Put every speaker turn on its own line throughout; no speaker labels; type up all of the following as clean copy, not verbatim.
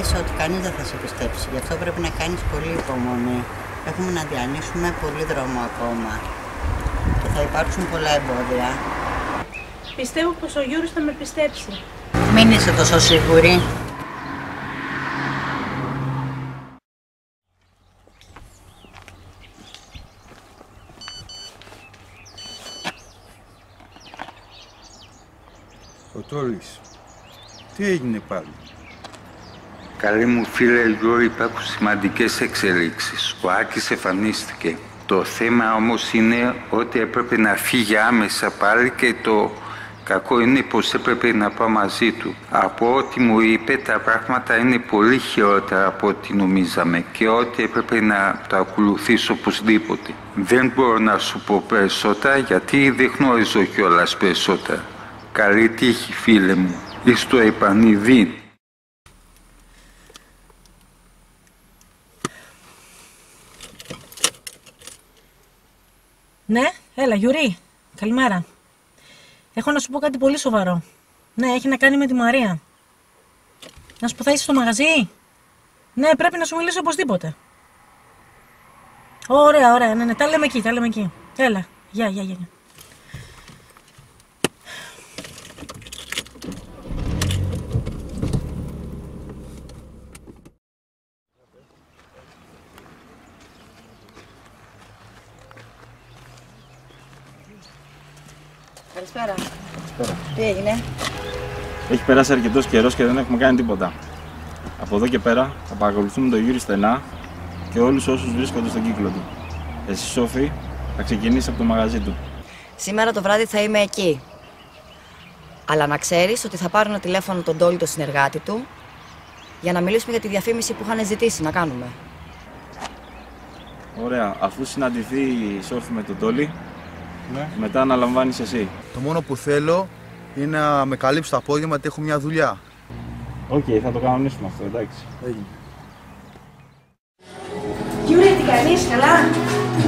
ξέρεις ότι κανείς δεν θα σε πιστέψει. Γι' αυτό πρέπει να κάνεις πολύ υπομονή. Έχουμε να διανύσουμε πολύ δρόμο ακόμα. Και θα υπάρξουν πολλά εμπόδια.
Πιστεύω πως ο Γιούρης θα με πιστέψει.
Μην είσαι τόσο σίγουρη.
Ο Τόλης, τι έγινε πάλι?
Καλή μου φίλε Γιώργη, υπάρχουν σημαντικές εξελίξεις. Ο Άκης εμφανίστηκε. Το θέμα όμως είναι ότι έπρεπε να φύγει άμεσα πάλι και το κακό είναι πως έπρεπε να πάω μαζί του. Από ό,τι μου είπε τα πράγματα είναι πολύ χειρότερα από ό,τι νομίζαμε και ότι έπρεπε να το ακολουθήσω οπωσδήποτε. Δεν μπορώ να σου πω περισσότερα γιατί δεν γνωρίζω κιόλας περισσότερα. Καλή τύχη φίλε μου, εις το επανειδή.
Ναι, έλα Γιουρή, καλημέρα. Έχω να σου πω κάτι πολύ σοβαρό. Ναι, έχει να κάνει με τη Μαρία. Να σου πω, θα είσαι στο μαγαζί? Ναι, πρέπει να σου μιλήσω οπωσδήποτε. Ωραία, ωραία, ναι, τα λέμε εκεί, τα λέμε εκεί. Έλα, γεια.
Καλησπέρα.
Καλησπέρα.
Τι έγινε?
Έχει περάσει αρκετός καιρός και δεν έχουμε κάνει τίποτα. Από εδώ και πέρα θα παρακολουθούμε τον Γιούρη στενά και όλους όσους βρίσκονται στον κύκλο του. Εσύ, Σόφη, θα ξεκινήσεις από το μαγαζί του.
Σήμερα το βράδυ θα είμαι εκεί. Αλλά να ξέρεις ότι θα πάρω ένα τηλέφωνο τον Τόλι, τον συνεργάτη του, για να μιλήσουμε για τη διαφήμιση που είχαν ζητήσει να κάνουμε.
Ωραία. Αφού συναντηθεί η Σόφη με τον Τόλι,
Ναι.
μετά αναλαμβάνεις εσύ.
Το μόνο που θέλω είναι να με καλύψει το απόγευμα γιατί έχω μια δουλειά.
Οκ, θα το κανονίσουμε αυτό, εντάξει.
Έγινε.
Γιουρή, τι κάνεις, καλά?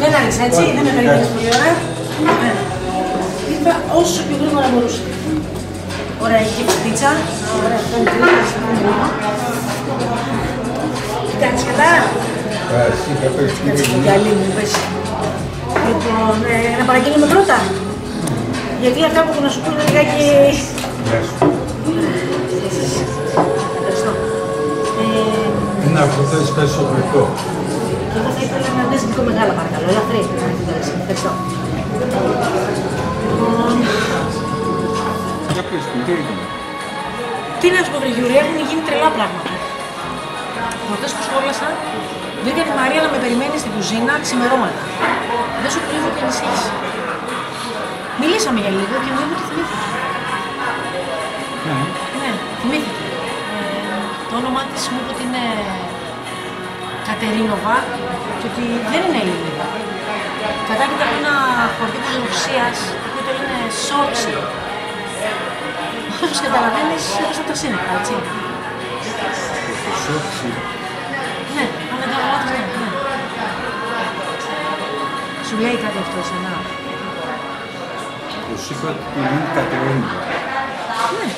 Δεν άρεσε έτσι, δεν με περιμένεις πολύ ώρα. Ήρθα όσο πιο γρήγορα μπορούσα. Ωραία, εκεί πιτίτσα. Ωραία, αυτό είναι κρύο. Τι κάνεις, καλά?
Εσύ θα πες τι έγινε.
Καλή μου, πες. Λοιπόν, να παραγγείλουμε πρώτα. Γιατί αυτά που έχω να σου πω είναι λιγάκι... Ευχαριστώ.
Είναι αυτό θες πες σοπρικό.
Και εγώ θα ήθελα να δεις λίγο μεγάλα παρακαλώ, ελαφρύ. Ευχαριστώ. Λοιπόν...
Για πες τι έγινε.
Τι να σου πω, βρε Γιούρη, έχουν γίνει τρελά πράγματα. Προχτές που σχόλασα, βρήκα τη Μαρία να με περιμένει στην κουζίνα ξημερώματα. Δεν σου κρύβω και ανησύχησε. Μιλήσαμε για λίγο και μου είπε ότι θυμήθηκε. Ναι, θυμήθηκε. Το όνομά της μου είπε ότι είναι Κατερίνοβα και ότι δεν είναι Ελληνίδα. Κατάκειτα από ένα χορτί πολυουσίας, το οποίο το λένε Σότσι. Όπως καταλαβαίνεις, έπεσαν τα σύννεφα, έτσι.
Το Σότσι.
Ναι, αν δεν κάνω λάθος, ναι. Σου λέει κάτι αυτό εσένα?
Τους είπα ότι είναι Κατερίνοβα.
Ναι.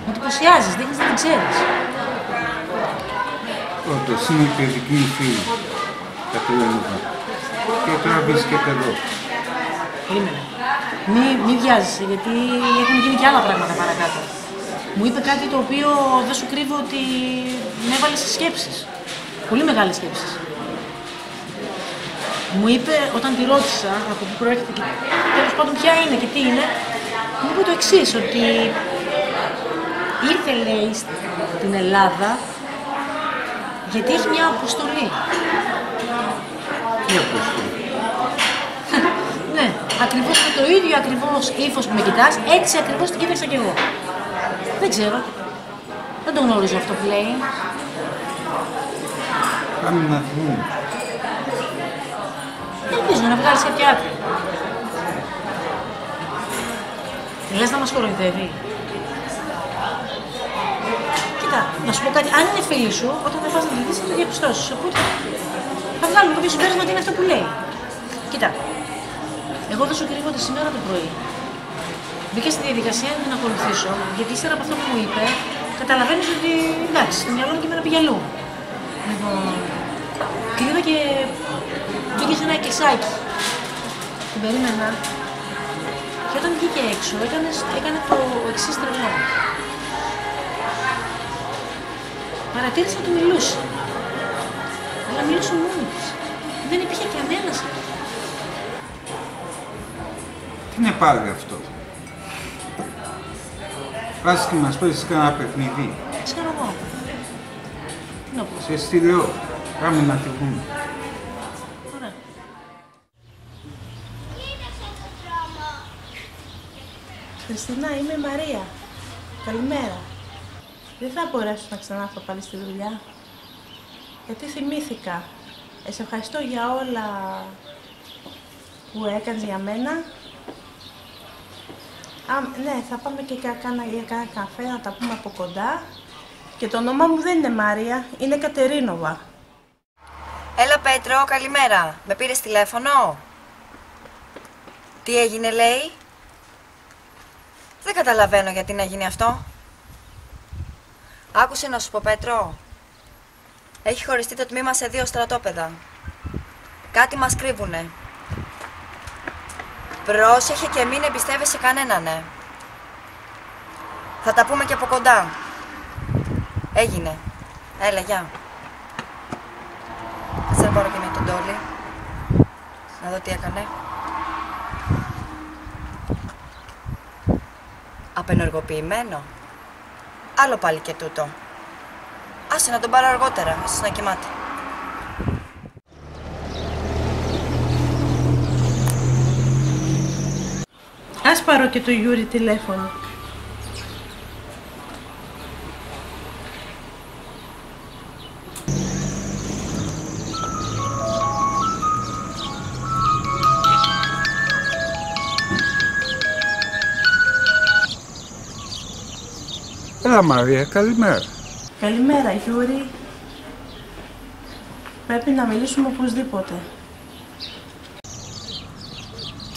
Μου εντυπωσιάζεις, δείχνεις να την ξέρεις.
Όντως είναι και δική μου φίλη. Κατερίνοβα. Και τώρα βρίσκεται εδώ.
Περίμενε. Μη βιάζεσαι, γιατί έχουν γίνει και άλλα πράγματα παρακάτω. Μου είπε κάτι το οποίο δεν σου κρύβω ότι με έβαλε σε σκέψεις. Πολύ μεγάλες σκέψεις. Μου είπε, όταν τη ρώτησα από πού προέρχεται και τέλος πάντων ποια είναι και τι είναι, μου είπε το εξής, ότι ήρθε, λέει, στην Ελλάδα γιατί έχει μια αποστολή.
Τι αποστολή?
Ναι, ακριβώς με το ίδιο ακριβώς ύφος που με κοιτάς, έτσι ακριβώς την κοίταξα κι εγώ. Δεν ξέρω. Δεν το γνωρίζω αυτό που λέει.
Πάμε να δούμε.
Ελπίζω να βγάλεις κάποια άκρη. Λες να μας κοροϊδεύει? Κοίτα, να σου πω κάτι. Αν είναι φίλη σου, όταν θα πας να τη δεις θα το διαπιστώσεις. Οπότε θα βγάλουμε κάποιο συμπέρασμα ότι είναι αυτό που λέει. Κοίτα, εγώ δεν σου κρύβω ότι σήμερα το πρωί Μπήκα στη διαδικασία να την ακολουθήσω, γιατί ύστερα από αυτό που μου είπε, καταλαβαίνεις ότι εντάξει, το μυαλό μου και εμένα πήγε αλλού. Λοιπόν, κλείνω και βγήκε σε ένα εκκλησάκι. Την περίμενα. Και όταν βγήκε έξω, έκανε το εξής τρελό. Παρατήρησα να του μιλούσε. Αλλά μιλούσε μόνη της. Δεν υπήρχε κανένας.
Τι είναι πάλι αυτό? Βάζεις και μας παίζεις κανένα παιχνίδι.
Ξέρω εγώ. Τι να πω.
Σε στείλω. Πάμε να τη βγούμε.
Ωραία.
Χριστίνα, είμαι η Μαρία. Καλημέρα. Δεν θα μπορέσω να ξανάρθω πάλι στη δουλειά. Γιατί θυμήθηκα. Σε ευχαριστώ για όλα που έκανες για μένα. Ναι, θα πάμε και για κάνα καφέ να τα πούμε από κοντά. Και το όνομά μου δεν είναι Μάρια, είναι Κατερίνοβα.
Έλα Πέτρο, καλημέρα. Με πήρες τηλέφωνο? Τι έγινε, λέει? Δεν καταλαβαίνω γιατί να γίνει αυτό. Άκουσε να σου πω, Πέτρο. Έχει χωριστεί το τμήμα σε 2 στρατόπεδα. Κάτι μας κρύβουνε. Πρόσεχε και μην εμπιστεύεσαι κανέναν, ναι. Θα τα πούμε και από κοντά. Έγινε. Έλα, γεια. Κάτσε να πάρω και με τον Τόλι. Να δω τι έκανε. Απενεργοποιημένο. Άλλο πάλι και τούτο. Άσε να τον πάρω αργότερα, ίσως να κοιμάται.
Ας πάρω και το Γιούρι τηλέφωνο.
Έλα Μαρία, καλημέρα.
Καλημέρα, Γιούρι. Πρέπει να μιλήσουμε οπωσδήποτε.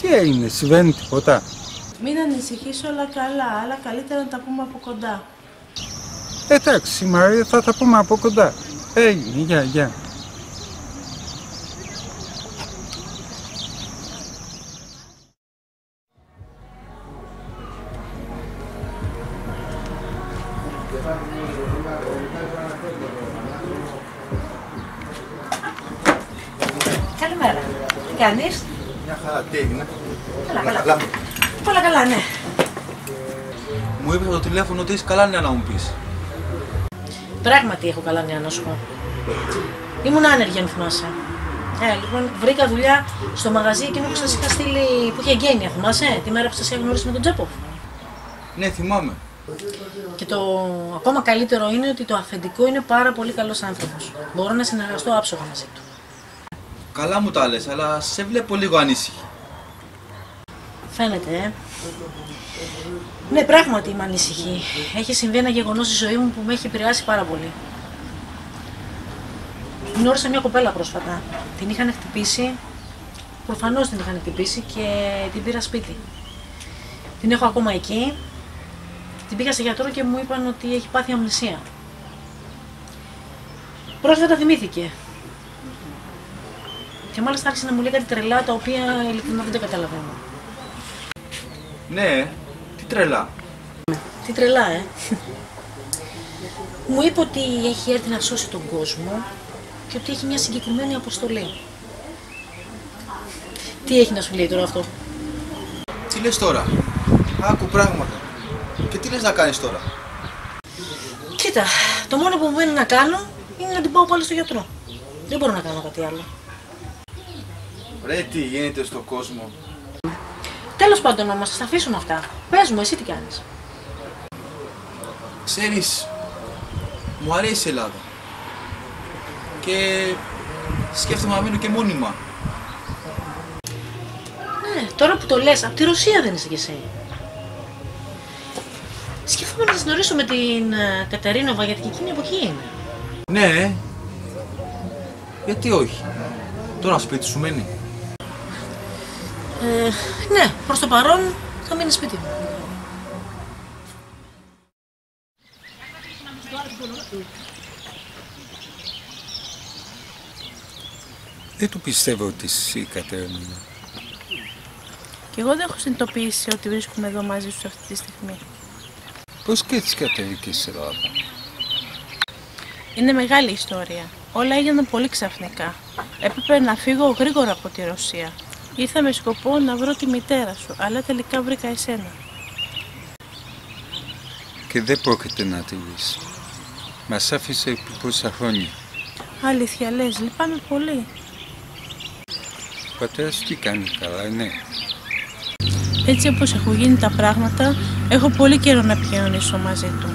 Τι έγινε, συμβαίνει τίποτα?
Μην ανησυχείς, όλα καλά, αλλά καλύτερα να τα πούμε από κοντά.
Εντάξει Μαρία, θα τα πούμε από κοντά. Έγινε, γεια.
Καλημέρα. Τι κάνεις?
Μια χαρά, τι έγινε?
Καλά. Όλα καλά, ναι.
Μου είπες το τηλέφωνο ότι έχεις καλά νέα να μου πεις.
Πράγματι έχω καλά νέα να σου πω. Ήμουν άνεργη, αν θυμάσαι. Λοιπόν, βρήκα δουλειά στο μαγαζί εκείνο που σας είχα στείλει, που είχε εγγένεια, θυμάσαι, τη μέρα που σας είχα γνωρίσει με τον Τζέποφ.
Ναι, θυμάμαι.
Και το ακόμα καλύτερο είναι ότι το αφεντικό είναι πάρα πολύ καλός άνθρωπος. Μπορώ να συνεργαστώ άψογα μαζί του.
Καλά μου τα λες, αλλά σε βλέπω λίγο ανήσυχη.
Φαίνεται, Ναι, πράγματι είμαι ανήσυχη. Έχει συμβεί ένα γεγονός στη ζωή μου που με έχει επηρεάσει πάρα πολύ. Γνώρισα μια κοπέλα πρόσφατα. Την είχαν χτυπήσει. Προφανώς την είχαν χτυπήσει και την πήρα σπίτι. Την έχω ακόμα εκεί. Την πήγα σε γιατρό και μου είπαν ότι έχει πάθει αμνησία. Πρόσφατα θυμήθηκε. Και μάλιστα άρχισε να μου λέει κάτι τρελά τα οποία ειλικρινά δεν τα καταλαβαίνω.
Ναι, τι τρελά.
Τι τρελά, Μου είπε ότι έχει έρθει να σώσει τον κόσμο και ότι έχει μια συγκεκριμένη αποστολή. Τι έχει να σου λέει τώρα αυτό?
Τι λες τώρα? Άκου πράγματα. Και τι λες να κάνεις τώρα?
Κοίτα, το μόνο που μου μένει να κάνω είναι να την πάω πάλι στο γιατρό. Δεν μπορώ να κάνω κάτι άλλο.
Ρε, τι γίνεται στον κόσμο.
Τέλος πάντων όμως, θα τα αφήσουμε αυτά. Πες μου, εσύ τι κάνεις?
Ξέρεις, μου αρέσει η Ελλάδα. Και σκέφτομαι να μείνω και μόνιμα.
Ναι, τώρα που το λες, από τη Ρωσία δεν είσαι κι εσύ. Σκέφτομαι να τη γνωρίσω με την Κατερίνοβα, γιατί και εκείνη από εκεί είναι.
Ναι, γιατί όχι. Τώρα σπίτι σου μένει.
Ναι, προς το παρόν θα μείνει σπίτι μου.
Δεν το πιστεύω ότι εσύ, Κατερίνα.
Και εγώ δεν έχω συνειδητοποιήσει ότι βρίσκομαι εδώ μαζί σου αυτή τη στιγμή.
Πώς και έτσι κατέβηκες στην Ελλάδα?
Είναι μεγάλη ιστορία. Όλα έγιναν πολύ ξαφνικά. Έπρεπε να φύγω γρήγορα από τη Ρωσία. Ήρθα με σκοπό να βρω τη μητέρα σου, αλλά τελικά βρήκα εσένα.
Και δεν πρόκειται να τη βρεις. Μας άφησε επί πόσα χρόνια.
Αλήθεια λες, λυπάμαι πολύ.
Ο πατέρας τι κάνει, καλά είναι?
Έτσι όπως έχουν γίνει τα πράγματα, έχω πολύ καιρό να επικοινωνήσω μαζί του.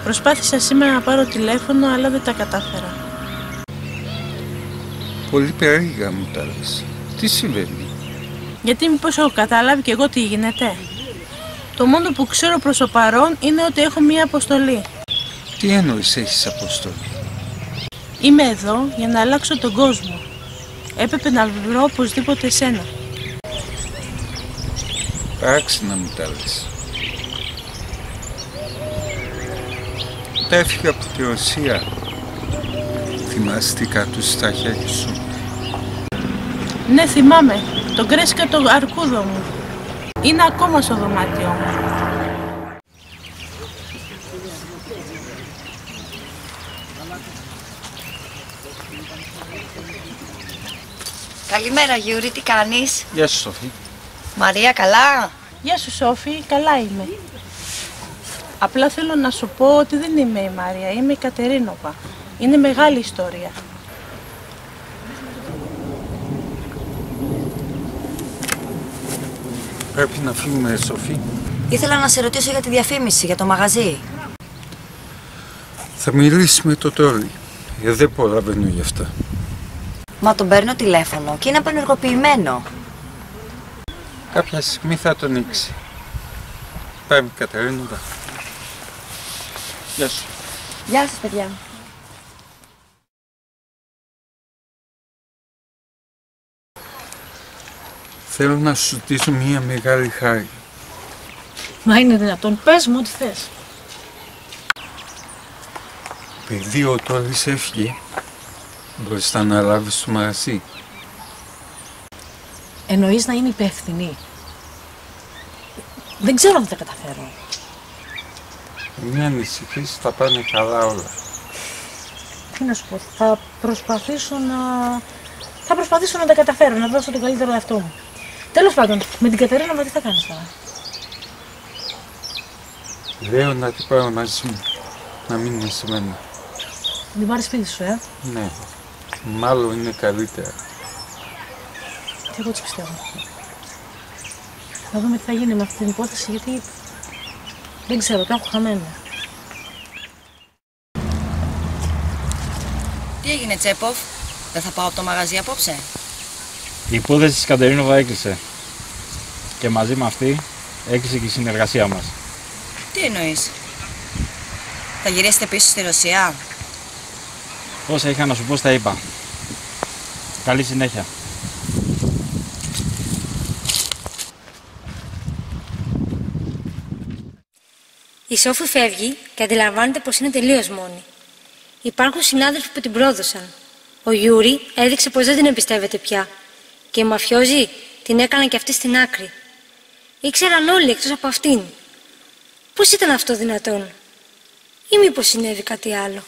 Προσπάθησα σήμερα να πάρω τηλέφωνο, αλλά δεν τα κατάφερα.
Πολύ περίεργα μου τα λες. Τι συμβαίνει?
Γιατί μήπως έχω καταλάβει κι εγώ τι γίνεται? Το μόνο που ξέρω προς το παρόν είναι ότι έχω μία αποστολή.
Τι εννοείς έχεις αποστολή?
Είμαι εδώ για να αλλάξω τον κόσμο. Έπρεπε να βρω οπωσδήποτε εσένα.
Παράξενα μου τα λες. Όταν έφυγα από τη Ρωσία, θυμάσαι τι κρατούσες στα χέρια σου?
Ναι, θυμάμαι. Το κρέσι και το αρκούδο μου. Είναι ακόμα στο δωμάτιό μου.
Καλημέρα Γιούρη, τι κάνεις?
Γεια σου, Σοφή.
Μαρία, καλά?
Γεια σου Σόφη, καλά είμαι. Απλά θέλω να σου πω ότι δεν είμαι η Μαρία, είμαι η Κατερίνοβα. Είναι μεγάλη ιστορία.
Πρέπει να φύγουμε, Σοφή.
Ήθελα να σε ρωτήσω για τη διαφήμιση, για το μαγαζί.
Θα μιλήσει με το Τόλι. Δεν προλαβαίνω γι' αυτά.
Μα τον παίρνω τηλέφωνο και είναι απενεργοποιημένο.
Κάποια στιγμή θα τον ανοίξει. Πάμε, Κατερίνοβα. Γεια σου.
Γεια σας, παιδιά.
Θέλω να σου ζητήσω μια μεγάλη χάρη.
Μα είναι δυνατόν, πες μου ό,τι θες.
Επειδή ο Τόλις έφυγε, μπορείς να αναλάβεις το μαγαζί.
Εννοείς να είμαι υπεύθυνη? Δεν ξέρω αν θα τα καταφέρω.
Μην ανησυχείς, θα πάνε καλά όλα.
Τι να σου πω, θα προσπαθήσω να τα καταφέρω, να δώσω το καλύτερο εαυτό μου. Τέλος πάντων, με την Κατερίνα τι θα κάνεις τώρα?
Λέω να την πάρω μαζί μου, να μείνει σε μένα.
Την πάρεις σπίτι σου,
Ναι, μάλλον είναι καλύτερα.
Και εγώ έτσι πιστεύω. Θα δούμε τι θα γίνει με αυτή την υπόθεση, γιατί δεν ξέρω, το έχω χαμένο.
Τι έγινε, Τσέποφ? Δεν θα πάω από το μαγαζί απόψε?
Η υπόθεση της Κατερίνοβα έκλεισε. Και μαζί με αυτή έκλεισε και η συνεργασία μας.
Τι εννοείς? Θα γυρίσετε πίσω στη Ρωσία?
Όσα είχα να σου πω στα είπα. Καλή συνέχεια.
Η Σόφη φεύγει και αντιλαμβάνεται πως είναι τελείως μόνη. Υπάρχουν συνάδελφοι που την πρόδωσαν. Ο Γιούρι έδειξε πως δεν την εμπιστεύεται πια. Και οι μαφιόζοι την έκαναν και αυτή στην άκρη. Ήξεραν όλοι εκτός από αυτήν. Πώς ήταν αυτό δυνατόν? Ή μήπως συνέβη κάτι άλλο?